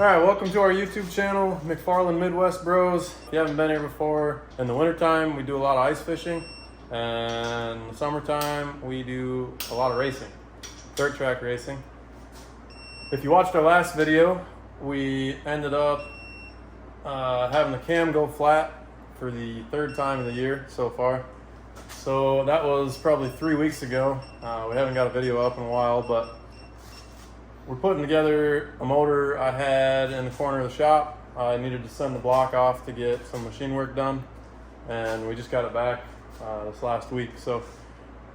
Alright, welcome to our YouTube channel, McFarland Midwest Bros. If you haven't been here before, in the wintertime we do a lot of ice fishing, and in the summertime we do a lot of racing, dirt track racing. If you watched our last video, we ended up having the cam go flat for the third time of the year so far. So that was probably 3 weeks ago. We haven't got a video up in a while, but we're putting together a motor I had in the corner of the shop. I needed to send the block off to get some machine work done, and we just got it back this last week. So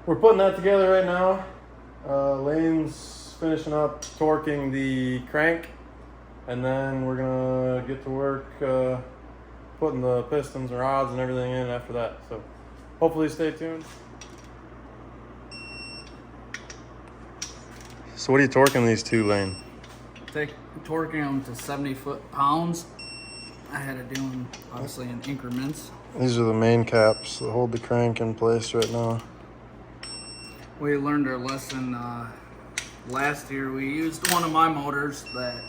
we're putting that together right now. Lane's finishing up torquing the crank, and then we're gonna get to work putting the pistons and rods and everything in after that. So hopefully stay tuned. So what are you torquing these two, Lane? Torquing them to 70 foot-pounds. I had to do them obviously in increments. These are the main caps that hold the crank in place right now. We learned our lesson last year. We used one of my motors that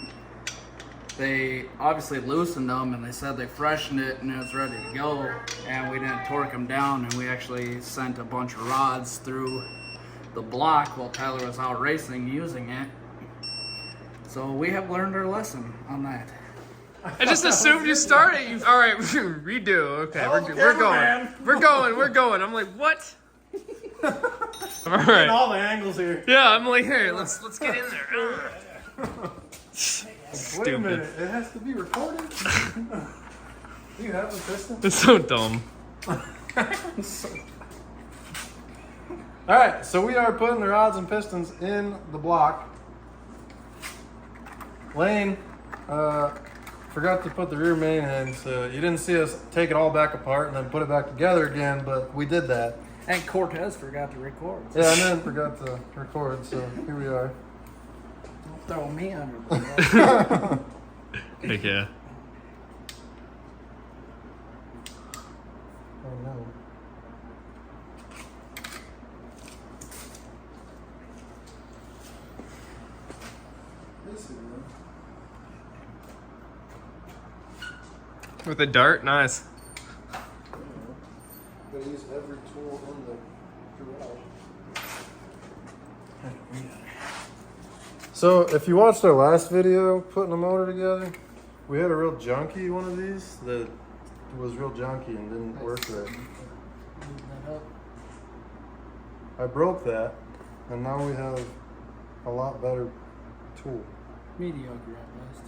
they obviously loosened them, and they said they freshened it and it was ready to go, and we didn't torque them down, and we actually sent a bunch of rods through the block while Tyler was out racing using it. So we have learned our lesson on that. I just assumed you started. All right, redo. Okay, we're going. I'm like, what? All right. All the angles here. Yeah, I'm like, here, let's get in there. Wait a minute, it has to be recorded. Do you have a piston? It's so dumb. All right, so we are putting the rods and pistons in the block. Lane forgot to put the rear main in, so you didn't see us take it all back apart and then put it back together again, but we did that. And Cortez forgot to record. Yeah, and then forgot to record, so here we are. Don't throw me under the bus. Heck yeah. Oh no. With a dart, nice. Gotta use every tool in the garage. So if you watched our last video putting the motor together, we had a real junky one of these that was real junky and didn't work right. I broke that, and now we have a lot better tool. Mediocre at best.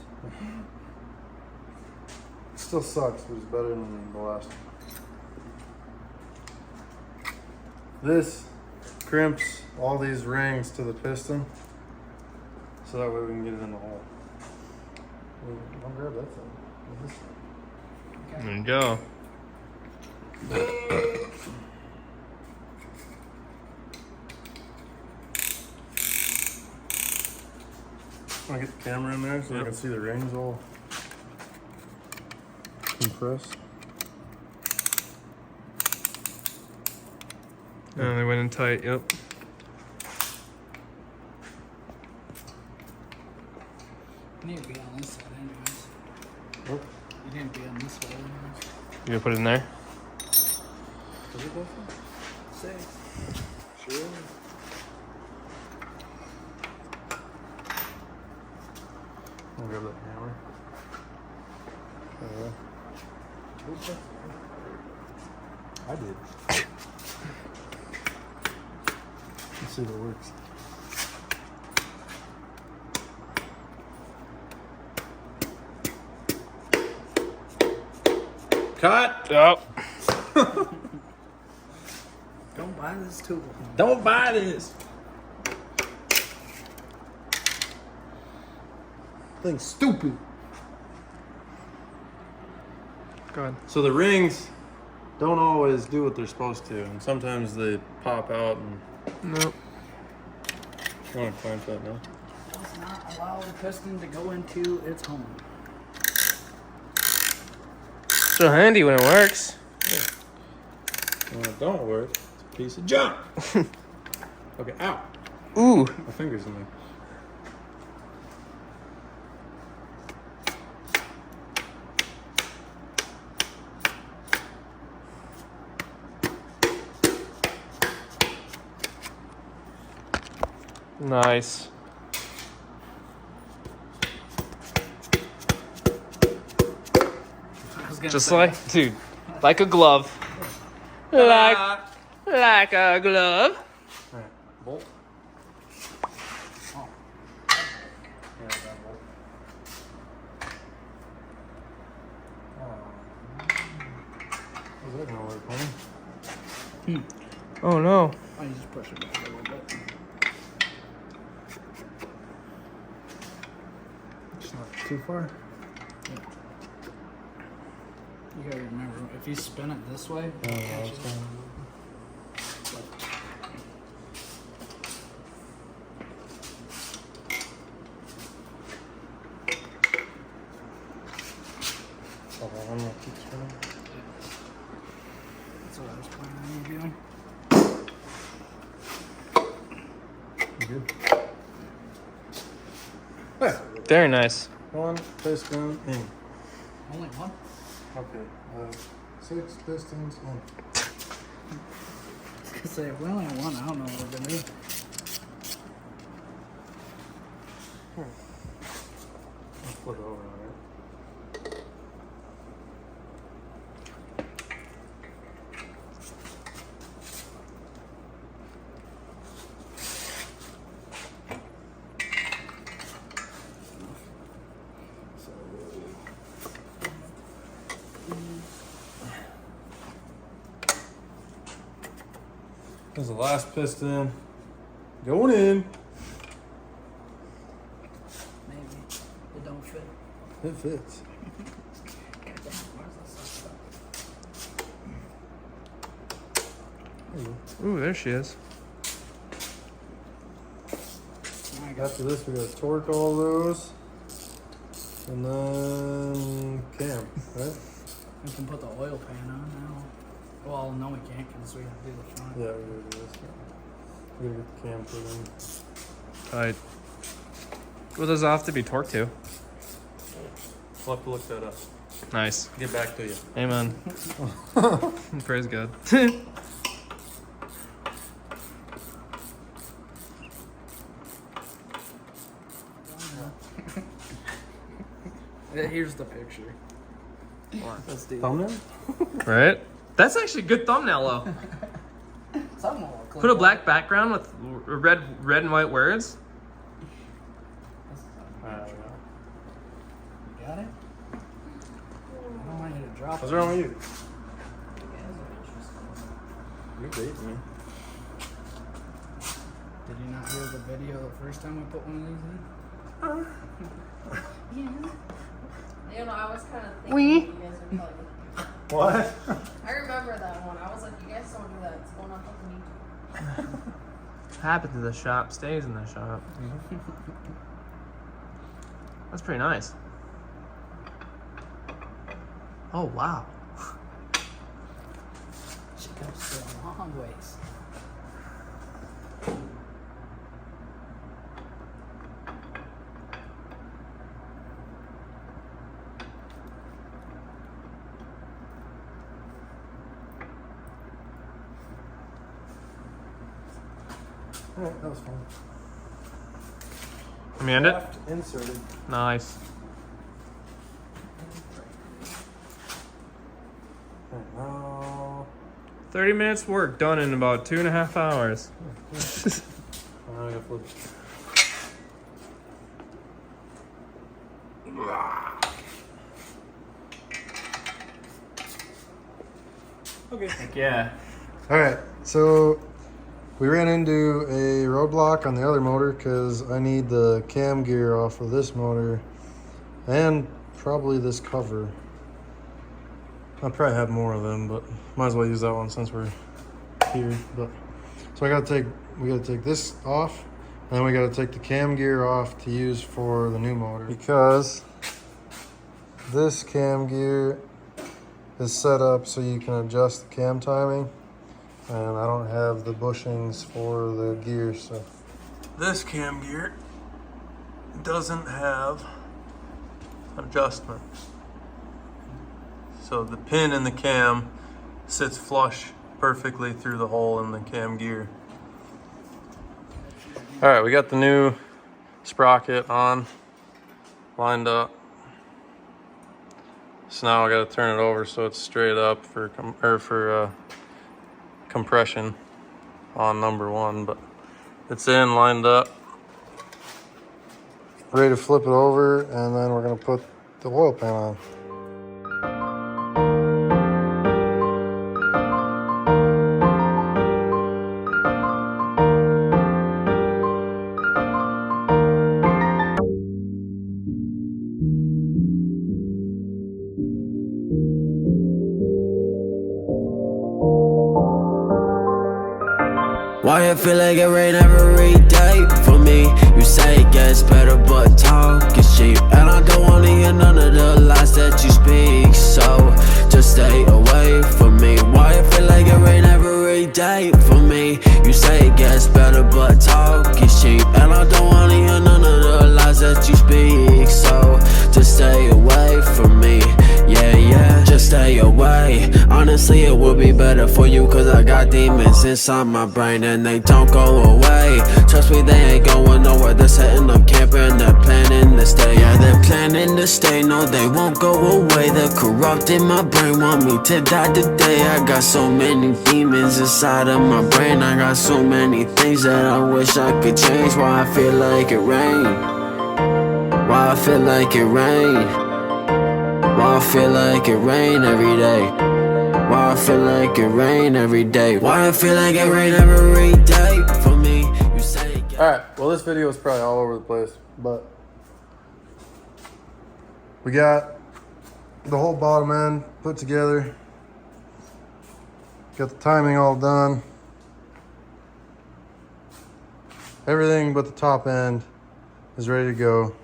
It still sucks, but it's better than the last one. This crimps all these rings to the piston, so that way we can get it in the hole. I'll grab that thing. There you go. I get the camera in there so I can see the rings all compressed. And they went in tight, yep. You need to be on this side anyways. What? You need to be on this side anyways. You gonna put it in there? Does it go for? Say. Sure. I'll grab that hammer. I did. Let's see if it works. Cut! Oh. Don't buy this tool. Don't buy this! Thing's stupid. Go ahead. So the rings don't always do what they're supposed to, and sometimes they pop out and... Nope. You want to clamp that now? Does not allow the piston to go into its home. So handy when it works. When it don't work, it's a piece of junk. Okay, ow. Ooh. My finger's in there. Nice. I was gonna Just say, like, dude, like a glove. Like a glove. Alright, bolt. Oh. Yeah, that bolt. Is that gonna work, huh? Oh no. Oh, you just push it back a little bit. It's not too far. You gotta remember, if you spin it this way, it catches it. I'm gonna keep spinning. That's what I was planning on you doing. You good? Very nice. One piston in. Only one? Okay. 6 pistons in. I was gonna say, if we only have one, I don't know what we're gonna do. I'll flip it over, alright? There's the last piston going in. Maybe. It don't fit. It fits. God damn, where's this stuff? There you Ooh, there she is. Now I go. got After this, we gotta torque all those. And then cam, right? We can put the oil pan on now. Well, no, we can't because we gotta do the front. Yeah, we gotta do this. We gotta get the cam put in. Tight. What does it have to be torqued to? We'll have to look that up. Nice. Get back to you. Amen. Praise God. Here's the picture. Let's do Thumbnail? Right? That's actually a good thumbnail, though. Something will click Put a on. black background with red and white words. You got it? I don't want you to drop What's it. wrong with you? You're baiting me. Did you not hear the video the first time we put one of these in? You know, I was kind of thinking We? you guys would probably. What? I remember that one. I was like, you guys don't do that. It's going on fucking YouTube. Happens to the shop, stays in the shop. That's pretty nice. Oh, wow. She goes a long ways. Alright, that was fun. Let me end it. Shaft inserted. Nice. Alright, now. 30 minutes work done in about 2.5 hours. Now I gotta flip it. Okay. Heck yeah. Alright, so we ran into a roadblock on the other motor because I need the cam gear off of this motor and probably this cover. I'll probably have more of them, but might as well use that one since we're here. But so we gotta take this off, and then we gotta take the cam gear off to use for the new motor because this cam gear is set up so you can adjust the cam timing, and I don't have the bushings for the gear, so this cam gear doesn't have adjustment. So the pin in the cam sits flush perfectly through the hole in the cam gear. All right, we got the new sprocket on, lined up. So now I got to turn it over so it's straight up for compression on number 1, but it's in, lined up, ready to flip it over, and then we're gonna put the oil pan on. Why I feel like it rain every day for me? You say it gets better, but talk is cheap, and I don't wanna hear none of the lies that you speak. So just stay away from me. Why I feel like it rain every day for me? You say it gets better, but talk is cheap, and I don't wanna hear none of the lies that you speak. So just stay away from me. Yeah, just stay away. Honestly, it would be better for you, cause I got demons inside my brain and they don't go away. Trust me, they ain't going nowhere. They're setting up camp and they're planning to stay. Yeah, they're planning to stay. No, they won't go away. They're corrupting my brain, want me to die today. I got so many demons inside of my brain. I got so many things that I wish I could change. Why I feel like it rain? Why I feel like it rain? Why I feel like it rain every day? Why I feel like it rain every day? Why I feel like it rain every day for me? You say. Alright, well this video is probably all over the place, but we got the whole bottom end put together. Got the timing all done. Everything but the top end is ready to go.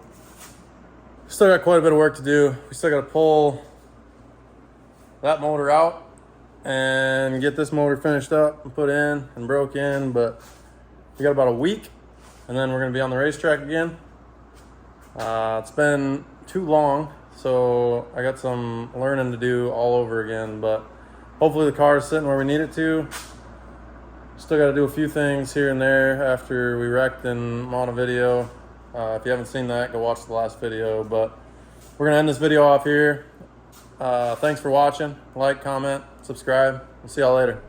Still got quite a bit of work to do. We still got to pull that motor out and get this motor finished up and put in and broke in, but we got about a week and then we're going to be on the racetrack again. It's been too long, so I got some learning to do all over again, but hopefully the car is sitting where we need it to. Still got to do a few things here and there after we wrecked in Montevideo. If you haven't seen that, go watch the last video, but we're gonna end this video off here. Thanks for watching. Like, comment, subscribe. We'll see y'all later.